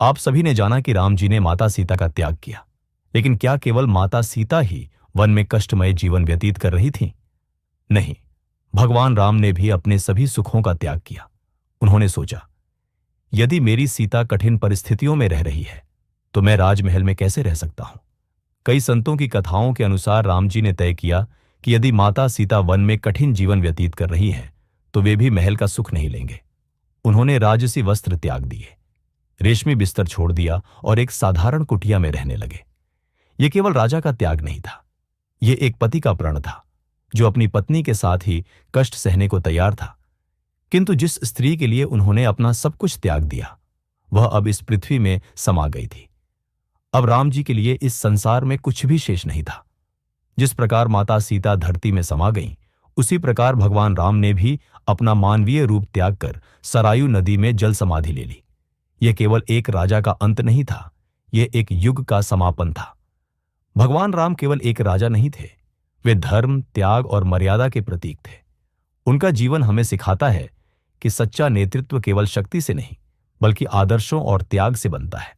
आप सभी ने जाना कि राम जी ने माता सीता का त्याग किया, लेकिन क्या केवल माता सीता ही वन में कष्टमय जीवन व्यतीत कर रही थीं? नहीं, भगवान राम ने भी अपने सभी सुखों का त्याग किया। उन्होंने सोचा, यदि मेरी सीता कठिन परिस्थितियों में रह रही है, तो मैं राजमहल में कैसे रह सकता हूं? कई संतों की कथाओं के अनुसार राम जी ने तय किया कि यदि माता सीता वन में कठिन जीवन व्यतीत कर रही है, तो वे भी महल का सुख नहीं लेंगे। उन्होंने राजसी वस्त्र त्याग दिए, रेशमी बिस्तर छोड़ दिया और एक साधारण कुटिया में रहने लगे। यह केवल राजा का त्याग नहीं था, यह एक पति का प्रण था, जो अपनी पत्नी के साथ ही कष्ट सहने को तैयार था। किंतु जिस स्त्री के लिए उन्होंने अपना सब कुछ त्याग दिया, वह अब इस पृथ्वी में समा गई थी। अब राम जी के लिए इस संसार में कुछ भी शेष नहीं था। जिस प्रकार माता सीता धरती में समा गईं, उसी प्रकार भगवान राम ने भी अपना मानवीय रूप त्याग कर सरयू नदी में जल समाधि ले ली। यह केवल एक राजा का अंत नहीं था, यह एक युग का समापन था। भगवान राम केवल एक राजा नहीं थे, वे धर्म, त्याग और मर्यादा के प्रतीक थे। उनका जीवन हमें सिखाता है कि सच्चा नेतृत्व केवल शक्ति से नहीं, बल्कि आदर्शों और त्याग से बनता है।